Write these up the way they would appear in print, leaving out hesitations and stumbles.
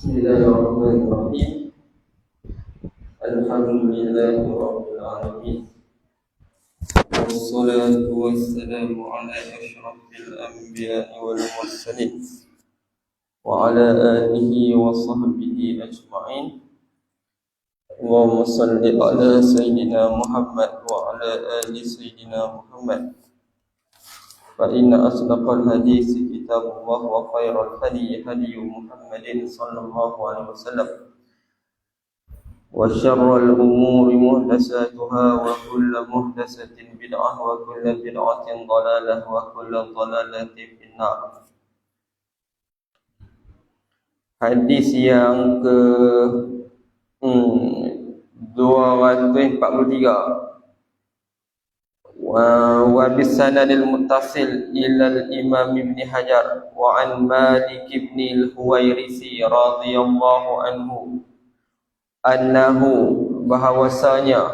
Bismillahirrahmanirrahim. Alhamdulillahirabbil alamin. Wassalatu wassalamu ala asyrafil anbiya'i wal mursalin wa ala alihi wa sahbihi ajma'in. Allahumma shalli ala sayyidina Muhammad wa ala ali sayyidina Muhammad. Fa inna asdaqal hadits kitabullah wa khairal hadi hadi Muhammadin sallallahu alaihi wasallam. Wa syarrul umuri muhdatsatuha wa kullu muhdatsatin bid'ah wa kullu bid'atin dhalalah wa kullu dhalalatin finnar. Hadis yang ke 243 wa bisanadil muttasil ila al-Imam Ibn Hajar wa an Malik ibn al-Huwairisi radhiyallahu anhu annahu bahawasanya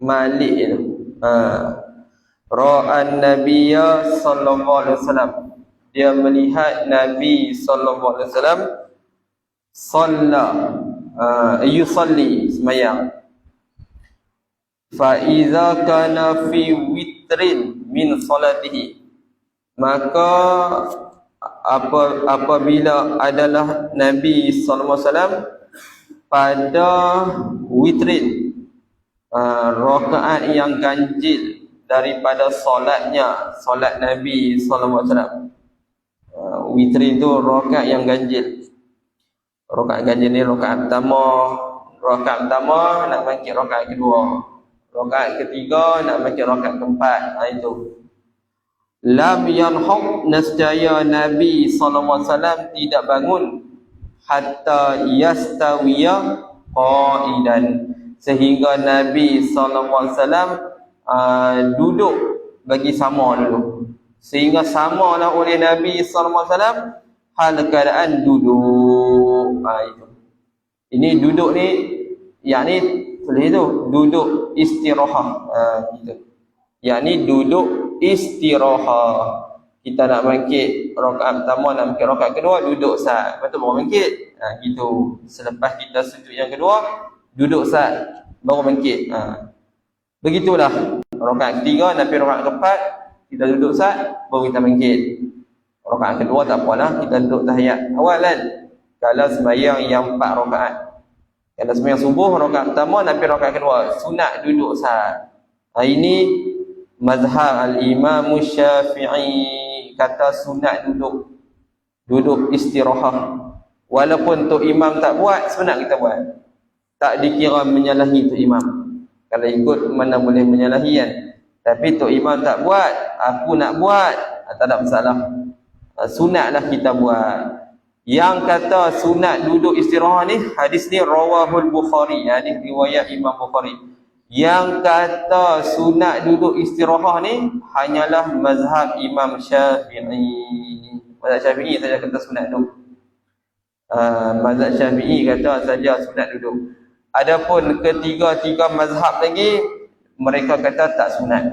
Malik ra'an nabiyya sallallahu alaihi wasallam, dia melihat Nabi sallallahu alaihi wasallam yusalli semayang. Fa iza kana fi witrin min salatihi, maka apabila adalah Nabi sallallahu alaihi wasallam pada witrin, rakaat yang ganjil daripada solatnya, solat Nabi sallallahu alaihi wasallam. Witrin tu rakaat yang ganjil. Rakaat ganjil ni rakaat pertama nak bangkit rakaat kedua, rakaat ketiga nak baca rakaat keempat. Itu lam yanhaq, nescaya Nabi sallallahu alaihi wasallam tidak bangun hatta yastawiya qaidan, sehingga Nabi sallallahu alaihi wasallam duduk bagi sama dulu, sehingga samalah oleh Nabi sallallahu alaihi wasallam hal keadaan duduk. Itu ini duduk ni yakni boleh tu duduk istirahah, gitu. Yakni duduk istirahah. Kita nak bangkit rakaat pertama, nak bangkit rakaat kedua, duduk sat, lepas tu baru bangkit. Gitu. Selepas kita sujud yang kedua, duduk sat, baru bangkit. Begitulah. Rakaat ketiga, Nabi rakaat keempat, kita duduk sat, baru kita bangkit. Rakaat kedua tak apalah, kita duduk tahiyat awal kan. Kalau sembahyang yang 4 rakaat. Kalau sembahyang subuh rakaat pertama, Nabi rakaat kedua, sunat duduk sat. Ini mazhab al-Imam Syafi'i, kata sunat duduk istirahah. Walaupun Tok Imam tak buat, sunat kita buat. Tak dikira menyalahi Tok Imam. Kalau ikut mana boleh menyalahi kan. Tapi Tok Imam tak buat, aku nak buat, tak ada masalah. Sunatlah kita buat. Yang kata sunat duduk istirahah ni, hadis ni rawahul Bukhari, hadis riwayat Imam Bukhari. Yang kata sunat duduk istirahah ni hanyalah mazhab Imam Syafi'i. Mazhab Syafi'i saja kata sunat duduk. Mazhab Syafi'i kata saja sunat duduk. Adapun ketiga-tiga mazhab lagi, mereka kata tak sunat.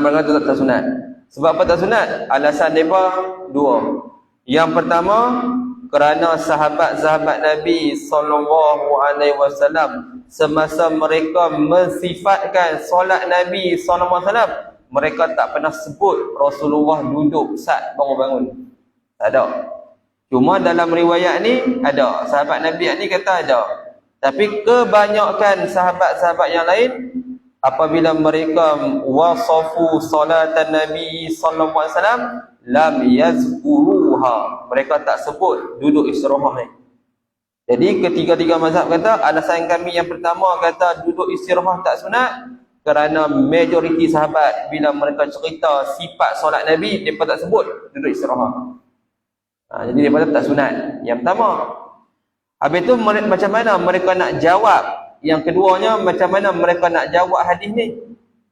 Mereka kata tak sunat. Sebab apa tak sunat? Alasan mereka dua. Yang pertama, kerana sahabat-sahabat Nabi sallallahu alaihi wasallam semasa mereka mensifatkan solat Nabi sallallahu alaihi wasallam, mereka tak pernah sebut Rasulullah duduk sat baru bangun. Tak ada. Cuma dalam riwayat ni ada. Sahabat Nabi ni kata ada. Tapi kebanyakan sahabat-sahabat yang lain, apabila mereka wasafu salatan Nabi sallallahu alaihi wasallam, lam yazkuruha, mereka tak sebut duduk istirahah ni. Jadi ketiga-tiga mazhab kata alasan kami yang pertama kata duduk istirahah tak sunat, kerana majoriti sahabat bila mereka cerita sifat solat Nabi, mereka tak sebut duduk istirahah. Jadi mereka tak sunat. Yang pertama. Habis tu macam mana mereka nak jawab? Yang keduanya, macam mana mereka nak jawab hadis ni?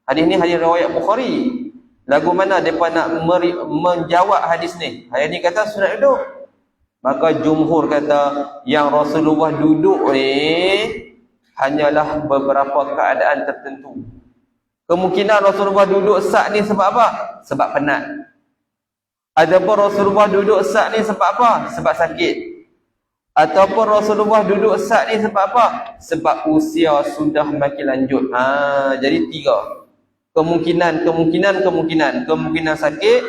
Hadis ni hadis riwayat Bukhari. Lagu mana mereka nak menjawab hadis ni? Hadis ni kata sunat duduk. Maka jumhur kata yang Rasulullah duduk ni hanyalah beberapa keadaan tertentu. Kemungkinan Rasulullah duduk sat ni sebab apa? Sebab penat. Adapun Rasulullah duduk sat ni sebab apa? Sebab sakit. Ataupun Rasulullah duduk saat ni sebab apa? Sebab usia sudah makin lanjut. Jadi 3 kemungkinan sakit,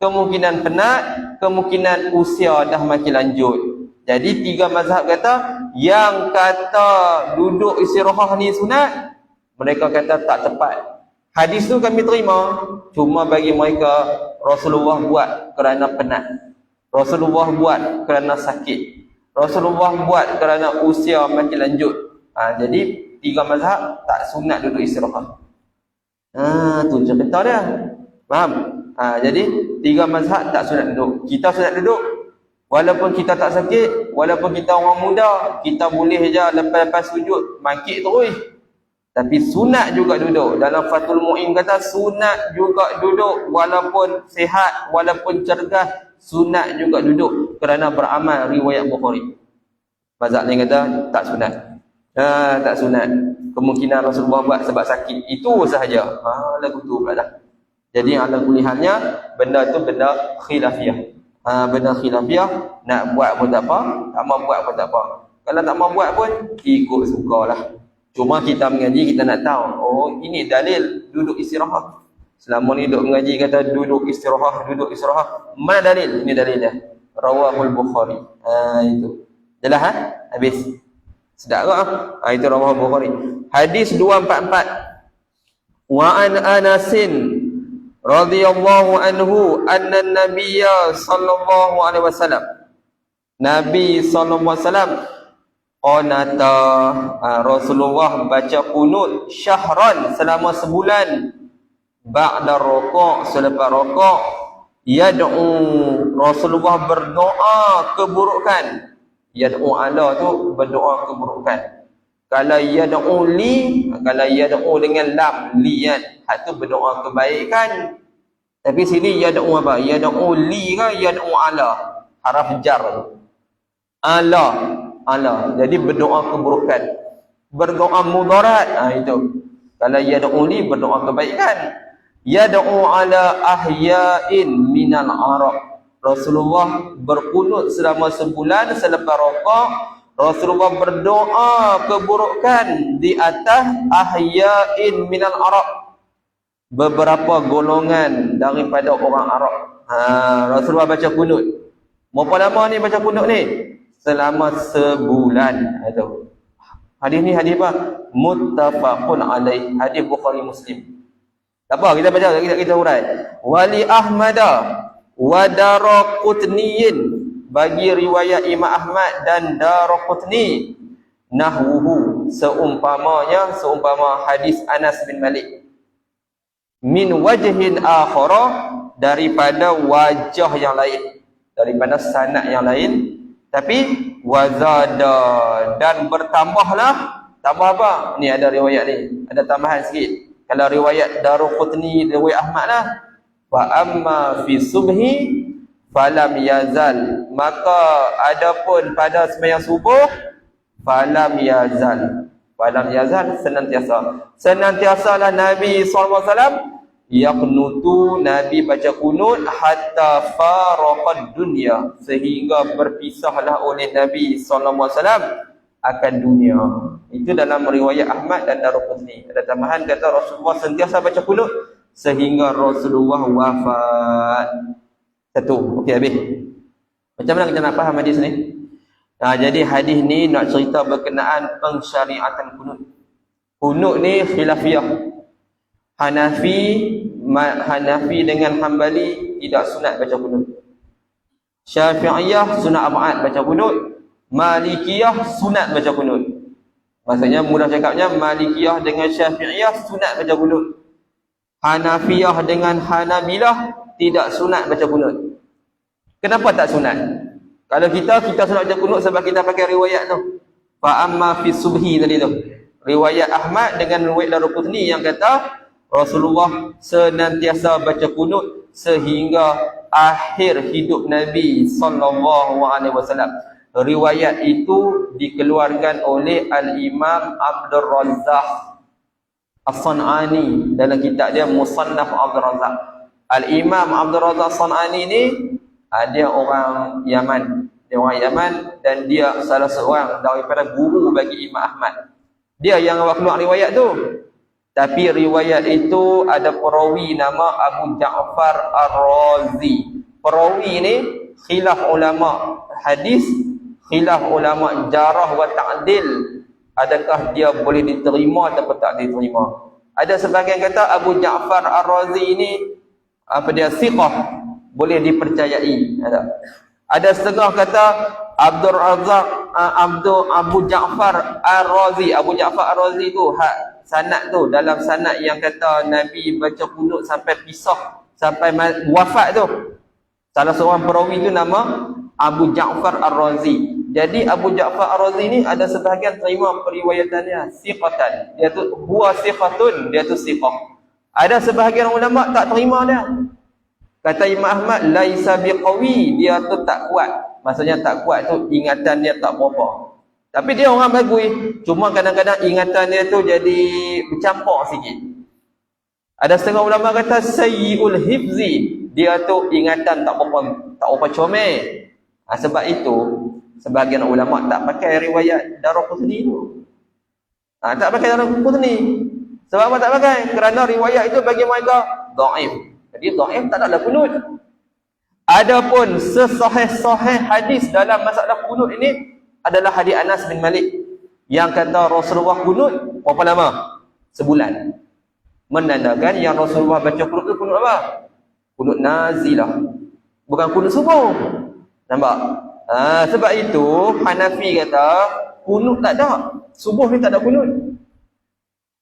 kemungkinan penat, kemungkinan usia dah makin lanjut. Jadi 3 mazhab kata, yang kata duduk istirahat ni sunat, mereka kata tak tepat. Hadis tu kami terima, cuma bagi mereka Rasulullah buat kerana penat, Rasulullah buat kerana sakit, Rasulullah buat kerana usia makin lanjut. Jadi 3 mazhab tak sunat duduk istirahat. Tu cerita dia. Faham? Jadi 3 mazhab tak sunat duduk. Kita sunat duduk walaupun kita tak sakit, walaupun kita orang muda, kita boleh je lepas-lepas sujud makik terus. Tapi sunat juga duduk. Dalam Fathul Mu'in kata sunat juga duduk walaupun sihat, walaupun cergas, sunat juga duduk kerana beramal riwayat Bukhari. Mazhab ni kata tak sunat. Tak sunat. Kemungkinan Rasulullah buat sebab sakit. Itu sahaja. Lagu tu pula dah. Jadi ala kulihannya benda tu benda khilafiyah. Benda khilafiyah, nak buat pun tak apa, tak mau buat pun tak apa. Kalau tak mau buat pun ikut sukalah. Cuma kita mengaji, kita nak tahu, ini dalil duduk istirahat. Selama ni duduk mengaji kata duduk istirahat. Mana dalil? Ini dalilnya. Rawahul Bukhari. Itu. Jelas habis. Sedap ke? Itu rawahul Bukhari. Hadis 244. Wa an Anasin radhiyallahu anhu anna an-nabiyya sallallahu alaihi wasallam. Nabi sallallahu alaihi wasallam qanata, Rasulullah baca kunut syahran selama sebulan, ba'da rukuk, selepas rukuk, yad'u, Rasulullah berdoa keburukan. Yad'u ala tu berdoa keburukan. Kalau yad'u li, kalau yad'u dengan lam li kan, hak tu berdoa kebaikan. Tapi sini yad'u apa? Yad'u li ke yad'u ala? Haraf jar. Ala. Jadi berdoa keburukan, berdoa mudarat. Itu. Kalau yad'u li berdoa kebaikan. Yad'u ala ahya'in minal arab. Rasulullah berkunut selama sebulan selepas rukuk. Rasulullah berdoa keburukan di atas ahya'in minal arab, beberapa golongan daripada orang Arab. Rasulullah baca kunut. Berapa lama ni baca kunut ni? Selama sebulan. Itu. Hadis ni hadis apa? Muttafaqun alaih. Hadis Bukhari Muslim. Tak apa, kita baca, kita urai. Wali Ahmada wa Daraqutniyin, bagi riwayat Imam Ahmad dan Daraqutni, nahwuhu, seumpama hadis Anas bin Malik, min wajhin akhara, daripada wajah yang lain, daripada sanad yang lain. Tapi wazada, dan bertambahlah. Tambah apa? Ni ada riwayat ni, ada tambahan sikit. Kalau riwayat Daraqutni, riwayat Ahmad lah, wa amma fi subhi falam yazal, maka adapun pada sembahyang subuh, falam yazal senantiasalah Nabi SAW yaqnutu, Nabi baca kunut, hatta faraqad dunya, sehingga berpisahlah oleh Nabi SAW akan dunia. Itu dalam riwayat Ahmad dan Daraqutni. Ada tambahan kata Rasulullah sentiasa baca kunut sehingga Rasulullah wafat. Satu. Okey, habis. Macam mana kita nak faham hadis ni? Jadi hadis ni nak cerita berkenaan pensyariatan kunut. Kunut ni khilafiyah. Hanafi dengan Hanbali tidak sunat baca kunut. Syafi'iyah sunat ab'ad baca kunut. Malikiyah sunat baca kunut. Maksudnya mudah cakapnya, Malikiyah dengan Syafi'iyah sunat baca kunut. Hanafiyah dengan Hanabilah tidak sunat baca kunut. Kenapa tak sunat? Kalau kita sunat baca kunut sebab kita pakai riwayat tu. Fa amma fi subhi tadi tu. Riwayat Ahmad dengan riwayat Daraqutni yang kata Rasulullah senantiasa baca kunut sehingga akhir hidup Nabi sallallahu alaihi wasallam. Riwayat itu dikeluarkan oleh Al-Imam Abdul Razzaq As-San'ani dalam kitab dia Musannaf Abdul Razzaq. Al-Imam Abdul Razzaq As-San'ani ni dia orang Yaman. Dia orang Yaman dan dia salah seorang daripada guru bagi Imam Ahmad. Dia yang keluar riwayat tu. Tapi riwayat itu ada perawi nama Abu Ja'far Ar-Razi. Perawi ni khilaf ulama hadis, khilaf ulama jarah wa ta'dil. Adakah dia boleh diterima atau tak diterima? Ada sebahagian kata Abu Ja'far Ar-Razi ini dia siqah, boleh dipercayai. Ada setengah kata Abdul Razak Abu Ja'far Ar-Razi. Abu Ja'far Ar-Razi tu sanad tu, dalam sanad yang kata Nabi baca kunut sampai pisah, sampai wafat tu. Salah seorang perawi tu nama Abu Ja'far Ar-Razi. Jadi Abu Ja'far Ar-Razi ni ada sebahagian terima periwayatannya siqatan. Dia tu huwa siqatun, dia tu siqah. Ada sebahagian ulama tak terima dia. Kata Imam Ahmad, laisa biqawi, dia tu tak kuat. Maksudnya tak kuat tu ingatan dia tak berapa. Tapi dia orang bagus. Cuma kadang-kadang ingatan dia tu jadi bercampur sikit. Ada setengah ulama kata sayyi'ul hifzi, dia tu ingatan tak berapa comel. Sebab itu sebahagian ulama tak pakai riwayat Daraqutni tu. Tak pakai Daraqutni. Sebab apa tak pakai? Kerana riwayat itu bagi mereka dhaif. Jadi dhaif tak ada kunut. Adapun sesahih-sahih hadis dalam masalah kunut ini adalah hadis Anas bin Malik yang kata Rasulullah kunut berapa lama? Sebulan. Menandakan yang Rasulullah baca kunut tu kunut apa? Kunut nazilah. Bukan kunut subuh. Nampak? Sebab itu Hanafi kata kunut tak ada. Subuh ni tak ada kunut.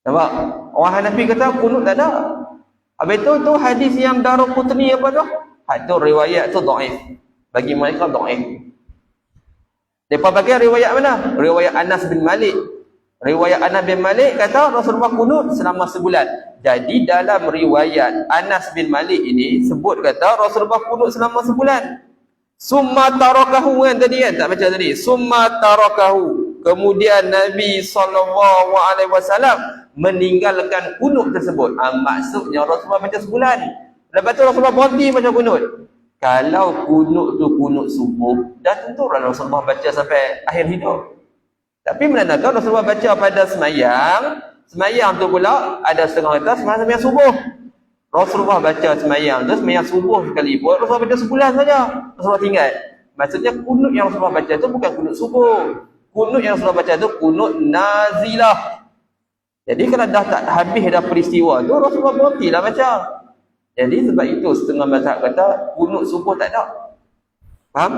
Nampak? Orang Hanafi kata kunut tak ada. Habis tu hadis yang Daraqutni apa tu? Itu riwayat tu dhaif. Bagi mereka dhaif. Depa pakai riwayat mana? Riwayat Anas bin Malik. Riwayat Anas bin Malik kata Rasulullah kunut selama sebulan. Jadi dalam riwayat Anas bin Malik ini sebut kata Rasulullah kunut selama sebulan. Summa tarakahu kan tadi kan? Tak baca tadi. Summa tarakahu. Kemudian Nabi SAW meninggalkan kunut tersebut. Maksudnya Rasulullah baca sebulan. Lepas tu Rasulullah berhenti baca kunut. Kalau kunut tu kunut subuh, dah tentu Rasulullah baca sampai akhir hidup. Tapi menandakan Rasulullah baca pada semayang. Semayang tu pula ada setengah kata semayang subuh. Rasulullah baca semayang tu, semayang subuh sekali pun Rasulullah baca sebulan saja. Rasulullah tinggal. Maksudnya kunut yang Rasulullah baca tu bukan kunut subuh. Kunut yang Rasulullah baca tu kunut nazilah. Jadi kalau dah tak habis dah peristiwa tu, Rasulullah berhentilah baca. Jadi sebab itu setengah mazhab kata kunut subuh tak ada. Faham?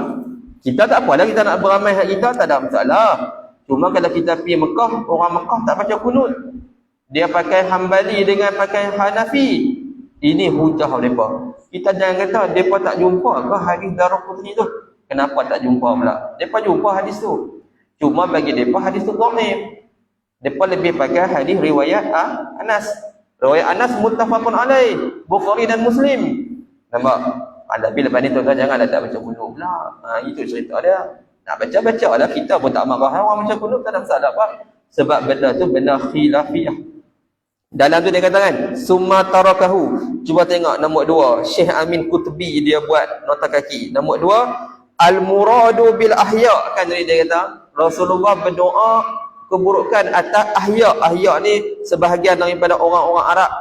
Kita tak apalah kita nak beramai hak kita, tak ada masalah. Cuma kalau kita pergi Mekah, orang Mekah tak baca kunut. Dia pakai Hambali dengan pakai Hanafi. Ini hujah mereka. Kita jangan kata mereka tak jumpa ke hadis Daraqutni tu. Kenapa tak jumpa pula? Mereka jumpa hadis tu. Cuma bagi mereka hadis tu dhaif. Mereka lebih pakai hadis riwayat Anas. Riwayat Anas muttafaqun alaih, Bukhari dan Muslim. Nampak? Tapi lepas ni tuan-tuan janganlah tak baca kunut pula. Itu cerita dia. Nak baca-baca lah. Kita pun tak marah orang baca kunut, tak ada masalah apa. Sebab benda tu benda khilafiyah. Dalam tu dia kata kan, summa tarakahu. Cuba tengok nombor 2. Syekh Amin Qutbi dia buat nota kaki. Nombor 2, al-muradu bil ahya. Kan tadi dia kata, Rasulullah berdoa keburukan atas ahya. Ahya ni sebahagian daripada orang-orang Arab.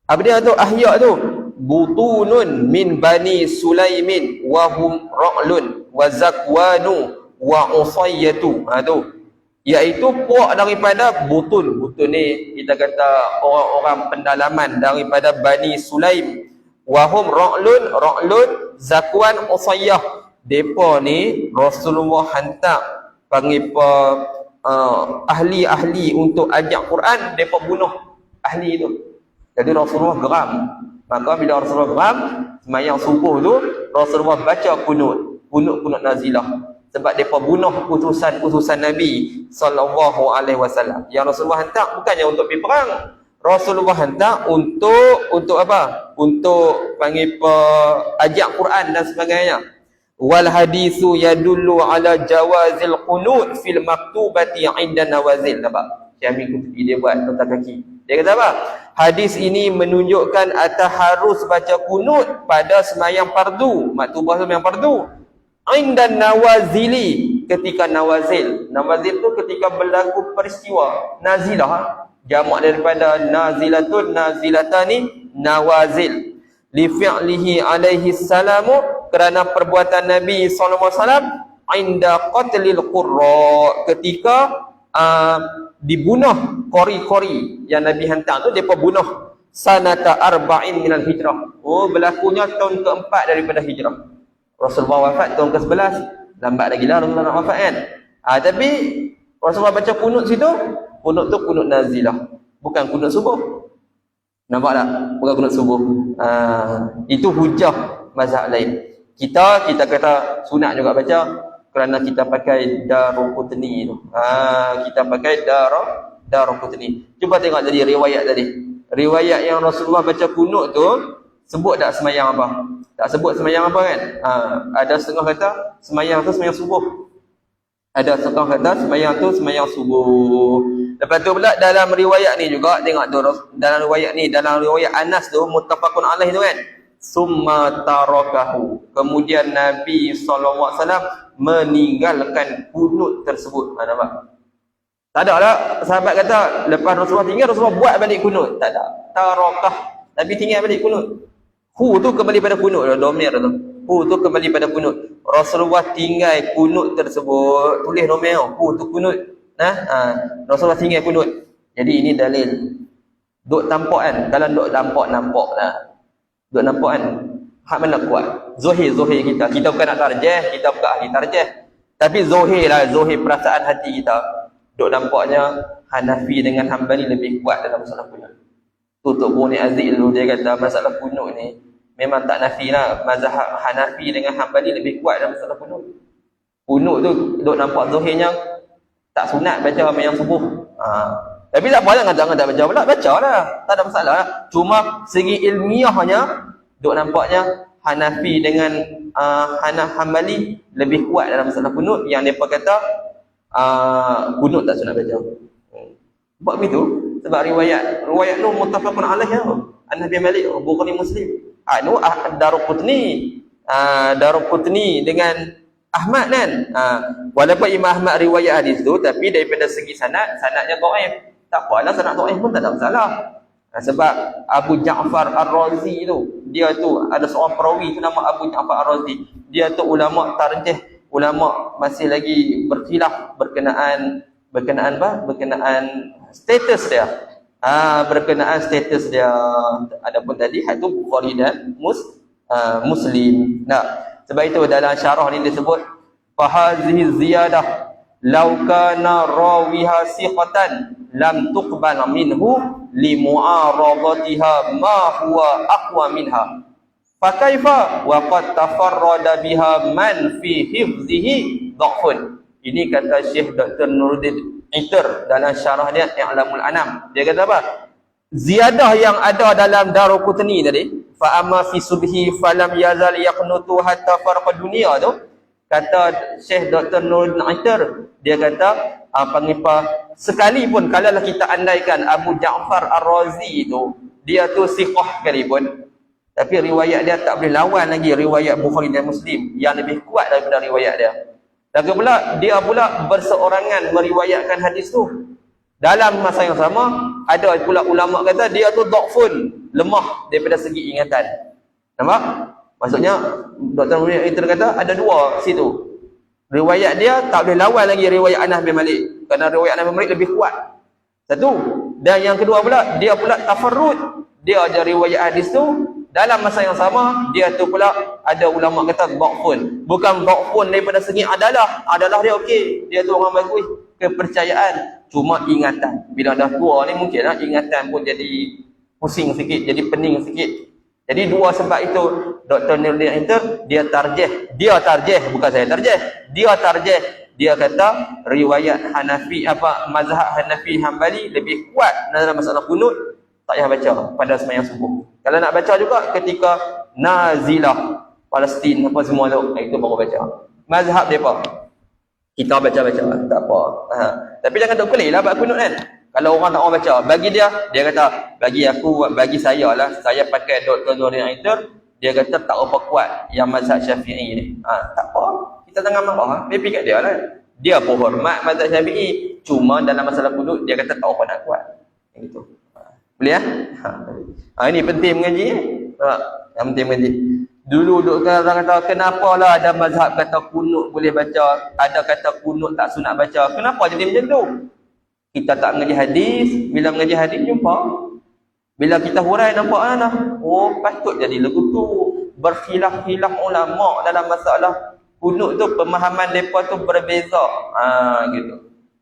Apa dia tu ahya tu? Butunun min bani Sulaimin wa hum ra'lun wa zakwanu wa usayyatu. Tu iaitu puak daripada butun. Butun ni kita kata orang-orang pendalaman daripada Bani Sulaim. Wa hum ra'lun zakwan usayyah. Depa ni Rasulullah hantar panggil ahli-ahli untuk ajak Quran, depa bunuh ahli tu. Jadi Rasulullah geram. Maka bila Rasulullah geram, sembahyang subuh tu Rasulullah baca kunut nazilah. Sebab mereka bunuh utusan Nabi SAW. Yang Rasulullah hantar bukannya untuk pergi perang. Rasulullah hantar untuk apa? Untuk panggil ajak Quran dan sebagainya. Wal hadisu yadullu ala jawazil qunut fil maktubati 'inda nawazil. Nampak? Syekh Qutbi dia buat nota kaki. Dia kata apa? Hadis ini menunjukkan atas harus baca kunut pada sembahyang fardu. Maktubah sembahyang fardu. Indan nawazili, ketika nawazil. Nawazil tu ketika berlaku peristiwa. Nazilah, jamak daripada nazilatun, nazilatani, nawazil. Li fi'lihi alaihi salamu, kerana perbuatan Nabi SAW inda qatlil qurra, ketika dibunuh kori-kori yang Nabi hantar tu, mereka bunuh sanata arba'in minal hijrah. Oh, berlakunya tahun keempat daripada hijrah. Rasulullah wafat tahun ke-11, lambat lagi lah Rasulullah nak wafat kan. Tapi Rasulullah baca kunut situ, kunut tu kunut nazilah, bukan kunut subuh. Nampak tak? Bukan kunut subuh. Itu hujah mazhab lain. Kita kata sunat juga baca, kerana kita pakai Daruqutni tu. Kita pakai Daruqutni. Cuba tengok tadi riwayat tadi. Riwayat yang Rasulullah baca kunut tu, sebut tak semayang apa? Tak sebut semayang apa kan? Ada setengah kata semayang tu semayang subuh. Ada setengah kata semayang tu semayang subuh. Lepas tu pula dalam riwayat ni juga, tengok tu dalam riwayat ni, dalam riwayat Anas tu muttafaqun alaih tu kan. Summa tarakahu. Kemudian Nabi SAW meninggalkan kunut tersebut. Nampak? Tak ada lah sahabat kata lepas Rasulullah tinggal, Rasulullah buat balik kunut. Tak ada. Tarakah. Nabi tinggal balik kunut. Hu tu kembali pada kunut, domir tu. Hu tu kembali pada kunut. Rasulullah tinggal kunut tersebut. Tulis domir. Hu tu kunut. Rasulullah tinggal kunut. Jadi ini dalil. Duk tampak kan? Kalau duk nampak lah. Duk nampak kan? Hak mana kuat? Zuhir kita. Kita bukan nak tarjih, kita bukan ahli tarjih. Tapi zuhir lah, zuhir perasaan hati kita. Duk nampaknya Hanafi dengan Hanbali lebih kuat dalam masalah kunut. Tutup Buni Aziz dulu, dia kata masalah kunut ni memang tak nafi lah. Mazhab Hanafi dengan Hanbali lebih kuat dalam masalah kunut. Kunut tu duk nampak zuhirnya tak sunat baca yang subuh. Tapi tak apa, jangan tak baca pula, baca lah, tak ada masalah. Cuma segi ilmiahnya duk nampaknya Hanafi dengan Hanbali lebih kuat dalam masalah kunut, yang mereka kata kunut tak sunat baca. Sebab begitu, sebab riwayat tu muttafaqun alaih ya. An-Nabi Malik, Bukhari Muslim. Daruqutni dengan Ahmad kan. Walaupun Imam Ahmad riwayat hadis tu, tapi daripada segi sanadnya dhaif. Tak apalah, sanad dhaif pun tak ada masalah. Sebab Abu Ja'far Ar-Razi tu, dia tu ada seorang perawi tu nama Abu Ja'far Ar-Razi. Dia tu ulama tarjih, ulama masih lagi berkhilaf berkenaan status dia. Berkenaan status dia. Adapun tadi hak tu Bukhari dan Muslim. Sebab itu dalam syarah ni disebut fahazihi ziyadah law kana rawiha siqatan lam tuqbal minhu li mu'aradatiha ma huwa aqwa minha. Fakaifa wa qad tafarrada biha man fi hifzihi dhafun. Ini kata Syekh Dr. Nuruddin Itar dalam syarah dia I'lamul Anam. Dia kata apa? Ziyadah yang ada dalam Daruqutni tadi, fa amma fi subhi falam yazal yaqnutu hatta farqa dunia tu, kata Syekh Dr. Nuruddin Itar, dia kata sekalipun kalau kita andaikan Abu Ja'far Ar-Razi tu dia tu siqah sekalipun, tapi riwayat dia tak boleh lawan lagi riwayat Bukhari dan Muslim yang lebih kuat daripada riwayat dia. Lagi pula dia pula berseorangan meriwayatkan hadis tu. Dalam masa yang sama ada pula ulama kata dia tu dhafun, lemah daripada segi ingatan. Nampak? Maksudnya Dr. Muhammad itu kata ada dua situ. Riwayat dia tak boleh lawan lagi riwayat Anas bin Malik, kerana riwayat Anas bin Malik lebih kuat. Satu. Dan yang kedua pula, dia pula tafarrud. Dia ada riwayat hadis tu, dalam masa yang sama dia tu pula ada ulama kata dhafun. Bukan dhafun daripada segi adalah dia okey, dia tu orang bagus, kepercayaan, cuma ingatan. Bila dah tua ni mungkinlah ingatan pun jadi pusing sikit, jadi pening sikit. Jadi dua sebab itu Dr. Nuruddin Itar dia tarjih, bukan saya tarjih. Dia kata riwayat Hanafi mazhab Hanafi Hanbali lebih kuat dalam masalah kunut, tak payah baca pada sembahyang subuh. Kalau nak baca juga ketika nazilah Palestin apa semua tu, itu baru baca. Mazhab depa kita baca-baca tak apa. Tapi jangan tak pelik lah buat kunut kan. Kalau orang tak mau baca, bagi dia kata bagi saya lah, saya pakai Dr. Nuruddin Itar, dia kata tak apa kuat yang mazhab Syafi'i ni. Tak apa. kita tengah marah, maybe kat dia lah. Dia pun hormat mazhab Syafi'i, cuma dalam masalah kunut dia kata tak apa nak kuat. Gitu. Boleh ah? Ini penting mengaji yang penting mengaji. Dulu orang kata kenapalah ada mazhab kata kunut boleh baca, ada kata kunut tak sunat baca. Kenapa jadi macam tu? Kita tak mengaji hadis, bila mengaji hadis jumpa. Bila kita hurai nampak nah. Oh, patut jadi lagu tu. Berkhilaf-khilaf ulama dalam masalah kunut tu, pemahaman depa tu berbeza. Gitu.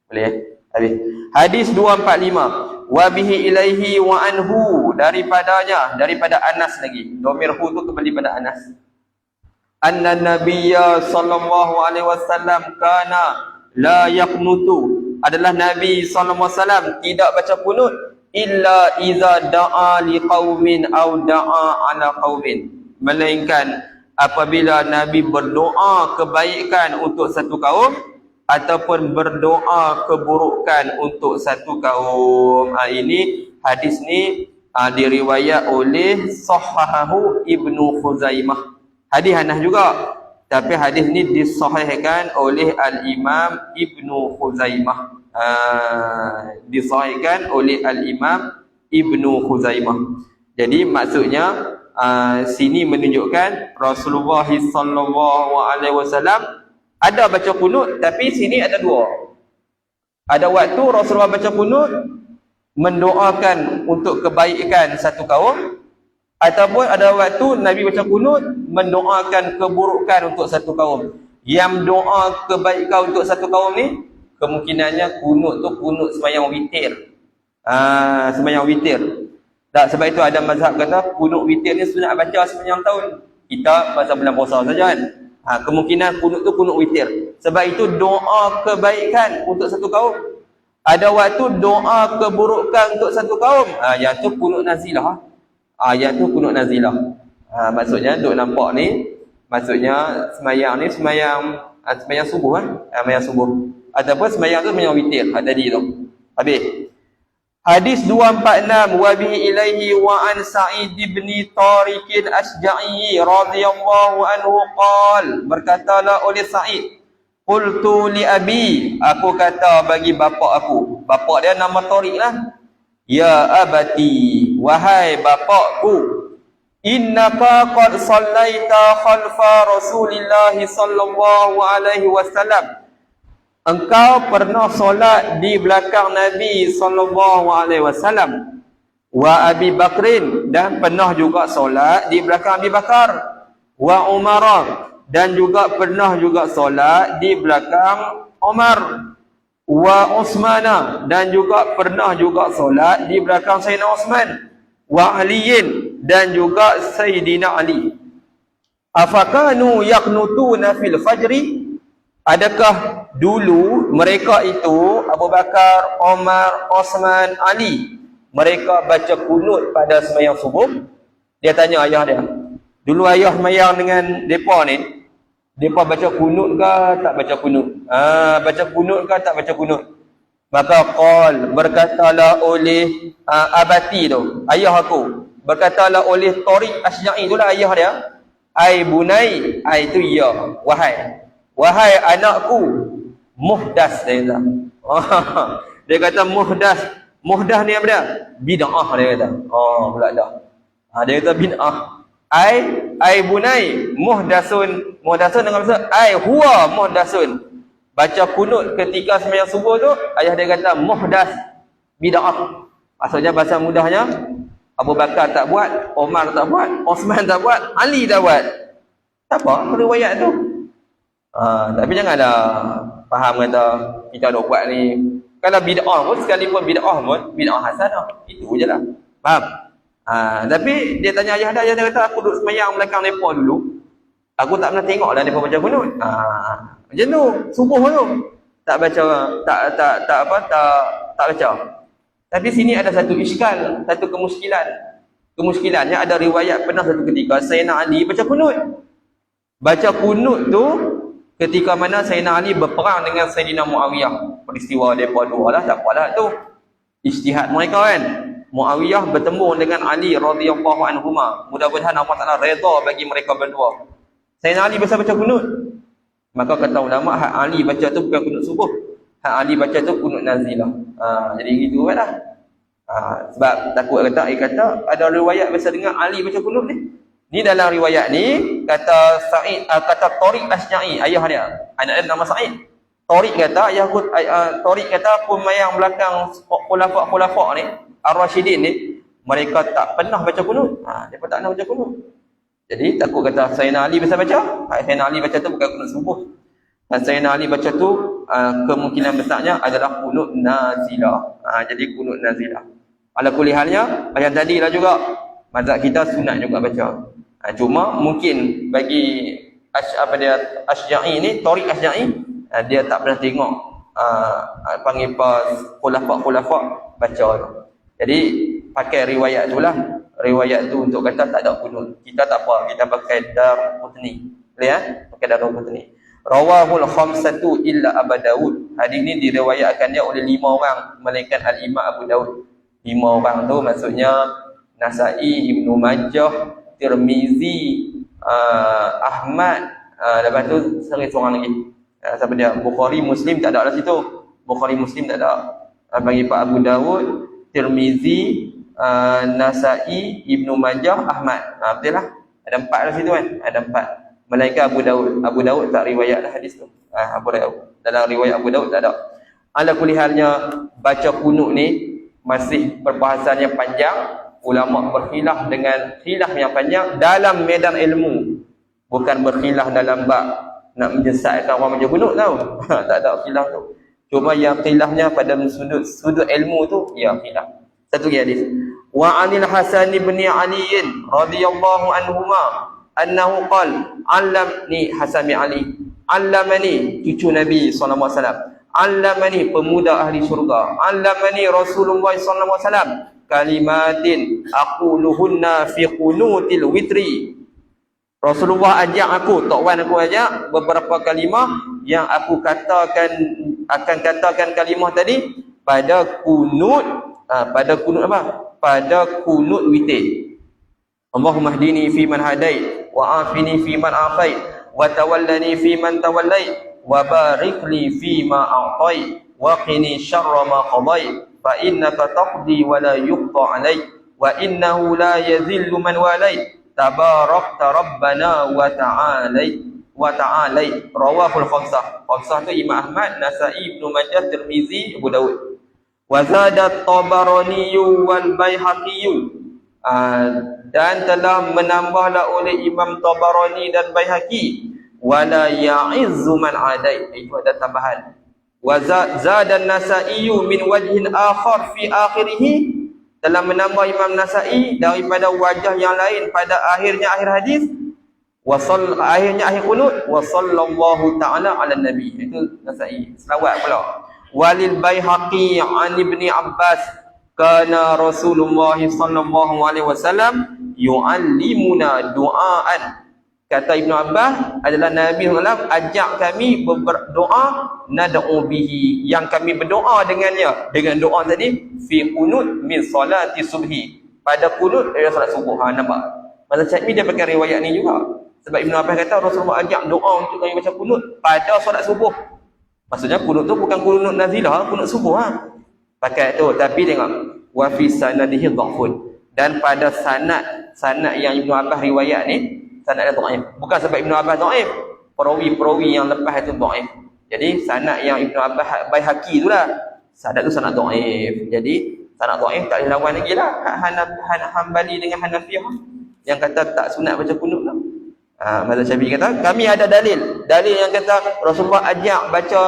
Boleh? Habis. Hadis 245. Wa bihi ilaihi wa anhu, daripada Anas lagi. Domirhu tu kembali pada Anas. Anna nabiyya sallallahu alaihi wasallam kana la yaqnutu, adalah Nabi sallallahu alaihi wasallam tidak baca kunut illa iza da'a li qaumin aw da'a ala qaumin, melainkan apabila Nabi berdoa kebaikan untuk satu kaum ataupun berdoa keburukan untuk satu kaum. Ini hadis ni diriwayat oleh Sahahahu Ibnu Khuzaimah. Hadis Anas juga, tapi hadis ni disahihkan oleh Al-Imam Ibnu Khuzaimah. Disahihkan oleh Al-Imam Ibnu Khuzaimah. Jadi maksudnya sini menunjukkan Rasulullah sallallahu alaihi wasallam ada baca kunut, tapi sini ada dua. Ada waktu Rasulullah baca kunut mendoakan untuk kebaikan satu kaum, ataupun ada waktu Nabi baca kunut mendoakan keburukan untuk satu kaum. Yang doa kebaikan untuk satu kaum ni kemungkinannya kunut tu kunut sembahyang witir. Sembahyang witir. Tak, sebab itu ada mazhab kata kunut witir ni sunat baca sepanjang tahun. Kita masa bulan puasa saja kan. Kemungkinan kunut tu kunut witir. Sebab itu doa kebaikan untuk satu kaum. Ada waktu doa keburukan untuk satu kaum. Yang tu kunut nazilah. Yang tu kunut nazilah. Maksudnya duk nampak ni, maksudnya sembahyang ni sembahyang subuh sembahyang subuh. Ataupun sembahyang tu sembahyang witir tadi tu. Habis. Hadis 246, wa bihi ilaihi wa an Sa'id bin Tariq al-Ashja'i radhiyallahu anhu qala, berkatalah oleh Sa'id, qultu li abi, aku kata bagi bapa aku. Bapa dia nama Tariq lah. Ya abati, wahai bapakku, innaka qad sallaita khalfa Rasulillah sallallahu alaihi wasallam, engkau pernah solat di belakang Nabi sallallahu alaihi wasallam, wa Abi Bakrin, dan pernah juga solat di belakang Abi Bakar, wa Umar, dan juga pernah juga solat di belakang Umar, wa Utsman, dan juga pernah juga solat di belakang Sayyidina Utsman, wa Aliin, dan juga Sayyidina Ali. Afakanu yaqnutuna fil fajri, adakah dulu mereka itu Abu Bakar, Umar, Utsman, Ali, mereka baca kunut pada sembahyang subuh? Dia tanya ayah dia. Dulu ayah sembahyang dengan depa ni, depa baca kunut ke tak baca kunut? Baca kunut ke tak baca kunut? Maka qal, berkatalah oleh abati tu, ayah aku, berkatalah oleh Tariq Ashja'i itulah ayah dia, ai bunai, ai tu ya, wahai anakku, muhdas dia kata. Dia kata muhdas. Muhdas ni apa dia? Bid'ah dia kata. Pula dah. Dia kata bid'ah. Ai bunai, muhdasun dengan maksud ai huwa muhdasun. Baca kunut ketika sembahyang subuh tu, ayah dia kata muhdas, bid'ah. Maksudnya bahasa mudahnya, Abu Bakar tak buat, Umar tak buat, Utsman tak buat, Ali tak buat. Tak apa riwayat tu. Tapi janganlah faham kata kita nak buat ni. Kalau bid'ah pun, sekalipun bid'ah pun, bid'ah hasanah. Itu je lah. Faham? Tapi dia tanya ayah dia kata, aku duduk semayang belakang mereka dulu. Aku tak pernah tengok lah mereka baca kunut. Macam tu, subuh tu. Tak baca, tak baca. Tapi sini ada satu iskal, satu kemuskilan. Kemuskilannya ada riwayat pernah satu ketika Sayyidina Ali baca kunut. Baca kunut tu ketika mana Sayyidina Ali berperang dengan Sayyidina Muawiyah. Peristiwa mereka dua lah, tak apalah tu. Ijtihad mereka kan. Muawiyah bertemu dengan Ali radhiyallahu anhuma. Mudah-mudahan Allah Ta'ala redha bagi mereka berdua. Sayyidina Ali baca kunut. Maka kata ulama hak Ali baca tu bukan kunut subuh. Hak Ali baca tu kunut nazilah. Jadi gitu lah. Sebab takut kata ada riwayat biasa dengar Ali baca kunut ni. Ni dalam riwayat ni kata Sa'id, kata Tariq Asy'ari, ayah dia. Anak dia nama Sa'id. Tariq kata Tariq kata pemayang belakang khulafa ni, Ar-Rasyidin ni, mereka tak pernah baca kunut. Mereka tak pernah baca kunut. Jadi takut kata Sayyidina Ali biasa baca. Sayyidina Ali baca tu bukan kunut subuh. Sayyidina Ali baca tu kemungkinan besarnya adalah kunut nazilah. Jadi kunut nazilah. Ala kulli halnya yang tadilah juga mazhab kita sunat juga baca. Cuma mungkin bagi Asy'ari ni, Tariq Asy'ari, dia tak pernah tengok panggil khulafa baca tu. Jadi pakai riwayat tu lah. Riwayat tu untuk kata tak ada kunut. Kita tak apa, kita pakai Daraqutni. Boleh ya? Pakai Daraqutni. Rawahul khamsatu illa Abu Daud. Hadis ni diriwayatkan dia oleh 5 orang melainkan Al-Imam Abu Daud. 5 orang tu maksudnya Nasa'i, Ibnu Majah, Tirmizi, Ahmad, lepas tu seorang lagi. Siapa dia? Bukhari, Muslim tak ada lah situ. Bukhari, Muslim tak ada. Bagi Pak Abu Daud, Tirmizi, Nasa'i, Ibnu Majah, Ahmad. Betul lah. Ada 4 lah situ kan? Ada 4. Melainkan Abu Daud. Abu Daud tak riwayat lah hadis tu. Abu Daud. Dalam riwayat Abu Daud tak ada. Ala kulli halnya baca kunut ni masih perbahasannya panjang. Ulama berkhilaf dengan khilaf yang panjang dalam medan ilmu. Bukan berkhilaf dalam bab nak menjesatkan orang baca kunut tau. Tak ada khilaf tu. Cuma yang khilafnya pada sudut ilmu tu, ya khilaf. Satu lagi hadis. Wa 'anil Hasan bin Ali radhiyallahu anhuma annahu qala 'allamni Hasan bin Ali 'allamani cucu Nabi sallallahu alaihi wasallam, 'allamani pemuda ahli syurga, 'allamani Rasulullah sallallahu alaihi wasallam kalimatin aquluhunna fi qunutil witri. Rasulullah ajak aku, Tok Wan aku ajak beberapa kalimah yang aku akan katakan kalimah tadi pada kunut pada kunut witir. Allahumma hdini fi man hadait wa afini fi man afait wa tawallani fi man tawallait wa barik li fi ma a'tait wa qini syarra ma qadait fa innaka taqdi wa la yuqta 'alaik wa innahu la yazillu man walait tabarakta rabbana wa ta'alai. Rawahul khamsah. Khamsah tu Imam Ahmad, Nasa'i, Ibnu Majah, Tirmizi, Abu Daud. Wa zada Tabarani wal Baihaqi, dan telah menambahlah oleh Imam Tabarani dan Baihaqi, wala ya'izzu man adai. Itu ada tambahan. Wa zada Nasa'i min wajhin akhar fi akhirih, telah menambah Imam Nasa'i daripada wajah yang lain pada akhir hadis, akhirnya akhir qunut, wa sallallahu ta'ala ala nabi. Itu Nasa'i. Selawat pula. Walil Baihaqi an Ibni Abbas kana Rasulullah sallallahu alaihi wasallam yu'allimuna du'aan. Kata Ibnu Abbas adalah Nabi SAW ajak kami berdoa nad'u bihi, yang kami berdoa dengannya, dengan doa tadi fi qunut min salati subhi, pada qunut dari salat subuh. Nampak? Masa Syekh dia pakai riwayat ni juga. Sebab Ibnu Abbas kata Rasulullah ajak doa untuk kami baca qunut pada solat subuh. Maksudnya qunut tu bukan qunut nazilah, qunut subuh pakai tu. Tapi tengok wa fi sanadihi dhafun, dan pada sanad yang Ibnu Abbas riwayat ni sanad dia dhaif. Bukan sebab Ibnu Abbas dhaif, perawi yang lepas itu dhaif. Jadi sanad yang Ibnu Abbas Baihaqi itulah, sanad tu sanad dhaif. Jadi sanad dhaif tak boleh lawan lagi lah Hanbali dengan Hanafiyah yang kata tak sunat baca qunut lah. Mazhab Syafi'i kata kami ada dalil yang kata Rasulullah ajak baca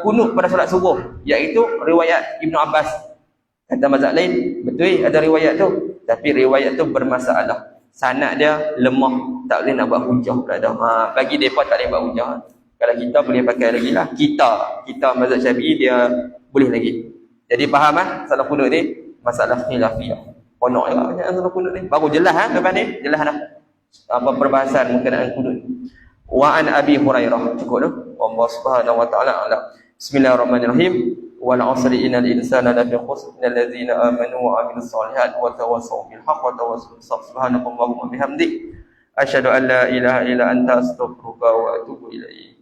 qunut pada solat subuh, iaitu riwayat Ibnu Abbas. Kata mazhab lain, betul ada riwayat tu, tapi riwayat tu bermasalah. Sanad dia lemah, tak boleh nak buat hujah pula dah. Bagi mereka tak boleh buat hujah. Kalau kita boleh pakai lagi lah. Kita mazhab Syafi'i dia boleh lagi. Jadi faham masalah qunut ni masalah khilafiyah. Ponok juga banyak masalah qunut ni. Baru jelas lepas ni jelas dah apa perbahasan berkenaan qunut. Wa an Abi Hurairah. Cukup tu. Allah Subhanahu wa taala alam. Bismillahirrahmanirrahim. Wal 'asri innal insana lafi khusr minal ladzina amanu wa 'amilus solihat wa tawassaw bil haqq wa tawassaw bis sabr. Subhanakallahumma bihamdik asyhadu an la ilaha illa anta astaghfiruka wa atubu ilaik.